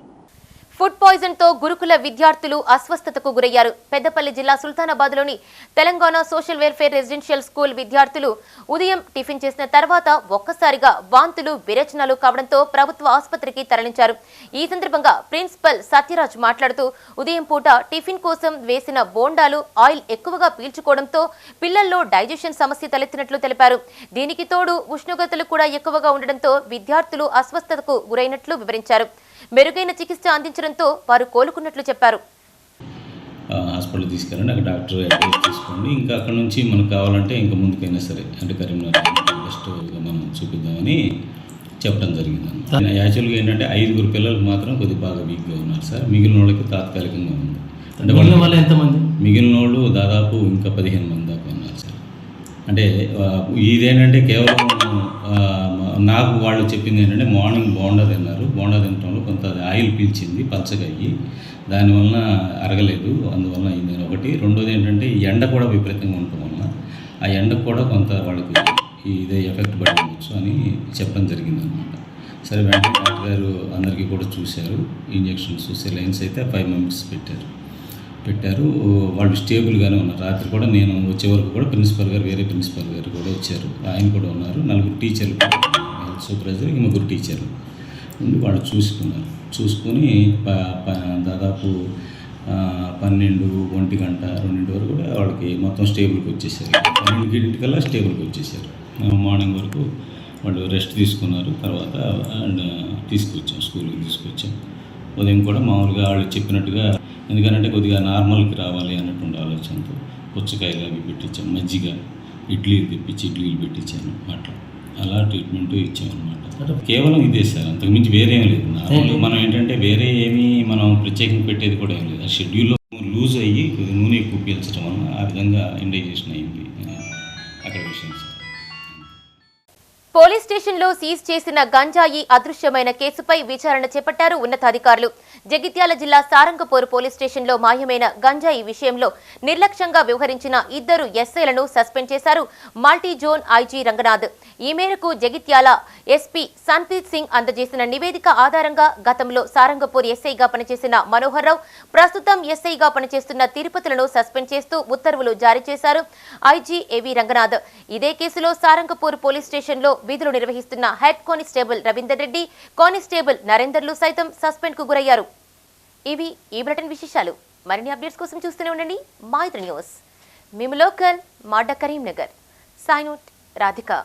Speaker 1: ఫుడ్ పాయిజన్ తో గురుకుల విద్యార్థులు అస్వస్థతకు గురయ్యారు. పెద్దపల్లి జిల్లా సుల్తానాబాద్లోని Telangana social welfare residential school విద్యార్థులు ఉదయం టిఫిన్ చేసిన తర్వాత ఒక్కసారిగా వాంతులు, విరేచనాలు కావడంతో ప్రభుత్వ ఆసుపత్రికి తరలించారు. ఈ సందర్భంగా ప్రిన్సిపల్ సత్యరాజ్ మాట్లాడుతూ ఉదయం పూట టిఫిన్ కోసం వేసిన బోండాలు ఆయిల్ ఎక్కువగా పీల్చుకోవడంతో పిల్లల్లో డైజెషన్ సమస్య తలెత్తినట్లు తెలిపారు. దీనికి తోడు ఉష్ణోగ్రతలు కూడా ఎక్కువగా ఉండడంతో విద్యార్థులు అస్వస్థతకు గురైనట్లు వివరించారు. మెరుగైన చికిత్స అందించడంతో వారు కోలుకున్నట్లు చెప్పారు.
Speaker 15: హాస్పిటల్ తీసుకెళ్ళండి, అక్కడ డాక్టర్ అడ్వైస్ తీసుకోండి, ఇంకా అక్కడ నుంచి మనకు కావాలంటే ఇంకా ముందుకైనా సరే అంటే కరీంనగర్ బెస్ట్గా మనం చూపిద్దామని చెప్పడం జరిగింది. యాక్చువల్గా ఏంటంటే 5 పిల్లలకు మాత్రం కొద్దిగా బాగా వీక్గా ఉన్నారు సార్. మిగిలిన వాళ్ళకి తాత్కాలికంగా ఉంది. అంటే వాళ్ళు ఎంతమంది మిగిలిన వాళ్ళు దాదాపు ఇంకా 15 మంది దాకా ఉన్నారు సార్. అంటే ఇదేంటంటే కేవలం నాకు వాళ్ళు చెప్పింది ఏంటంటే మార్నింగ్ బోండా తిన్నారు, బోండా తినడంలో కొంత ఆయిల్ పీల్చింది, పచ్చగా అయ్యి దానివల్ల అరగలేదు, అందువల్ల అయింది ఒకటి. రెండోది ఏంటంటే ఈ ఎండ కూడా విపరీతంగా ఉండటం వల్ల ఆ ఎండకు కూడా కొంత వాళ్ళకి ఇదే ఎఫెక్ట్ పడవచ్చు అని చెప్పడం జరిగింది అనమాట. సరే వెంటనే డాక్టర్ గారు అందరికీ కూడా చూశారు, ఇంజెక్షన్స్ సెలైన్స్ అయితే 5 మెంబర్స్ పెట్టారు. వాళ్ళు స్టేబుల్గానే ఉన్నారు. రాత్రి కూడా నేను వచ్చే వరకు కూడా ప్రిన్సిపల్ గారు, వేరే ప్రిన్సిపల్ గారు కూడా వచ్చారు, ఆయన కూడా ఉన్నారు. 4 టీచర్లు, హెల్త్ సూపర్వైజర్, 3 టీచర్లు ఉండి వాళ్ళు చూసుకున్నారు. చూసుకొని దాదాపు 12, 1 గంట 2 వరకు కూడా వాళ్ళకి మొత్తం స్టేబుల్కి వచ్చేసారు. 12 స్టేబుల్కి వచ్చేసారు. మార్నింగ్ వరకు వాళ్ళు రెస్ట్ తీసుకున్నారు. తర్వాత తీసుకొచ్చాం, స్కూల్కి తీసుకొచ్చాం. ఉదయం కూడా మామూలుగా వాళ్ళు చెప్పినట్టుగా, ఎందుకంటే కొద్దిగా నార్మల్కి రావాలి అన్నటువంటి ఆలోచనతో పుచ్చకాయలు అవి పెట్టించాం, మజ్జిగ, ఇడ్లీలు తెప్పించి ఇడ్లీలు పెట్టించాను. అలా ట్రీట్మెంట్ ఇచ్చామన్నమాట. కేవలం ఇదే సార్, అంతకుమించి వేరే ఏం లేదు. నార్మల్గా మనం ఏంటంటే వేరే ఏమీ మనం ప్రత్యేకంగా పెట్టేది కూడా ఏం లేదు. ఆ షెడ్యూల్లో లూజ్ అయ్యి కొద్దిగా నూనె ఎక్కువ పీల్చడం వల్ల ఆ విధంగా ఇండైజేషన్ అయింది అక్కడ విషయం సార్.
Speaker 1: పోలీస్ స్టేషన్లో సీజ్ చేసిన గంజాయి అదృశ్యమైన కేసుపై విచారణ చేపట్టారు ఉన్నతాధికారులు. జగిత్యాల జిల్లా సారంగపూర్ పోలీస్ స్టేషన్లో మాయమైన గంజాయి విషయంలో నిర్లక్ష్యంగా వ్యవహరించిన 2 ఎస్ఐలను సస్పెండ్ చేశారు మల్టీ జోన్ ఐజీ రంగనాథ్. ఈ మేరకు జగిత్యాల ఎస్పీ సన్ప్రీత్ సింగ్ అందజేసిన నివేదిక ఆధారంగా గతంలో సారంగపూర్ ఎస్ఐగా పనిచేసిన మనోహర్ రావు, ప్రస్తుతం ఎస్ఐగా పనిచేస్తున్న తిరుపతులను సస్పెండ్ చేస్తూ ఉత్తర్వులు జారీ చేశారు ఐజీ ఏవి రంగనాథ్. ఇదే కేసులో సారంగపూర్ పోలీస్ స్టేషన్లో విధులు నిర్వహిస్తున్న head constable Ravinder Reddy, constable నరేందర్లు సైతం సస్పెండ్ కు గురయ్యారు. ఇవి ఈ బులెటిన్ విశేషాలు. మరిన్ని అప్డేట్స్ కోసం చూస్తూనే ఉండండి మా ఇతర న్యూస్. మేము లోకల్ మాడ్డా కరీంనగర్. Sign out Radhika.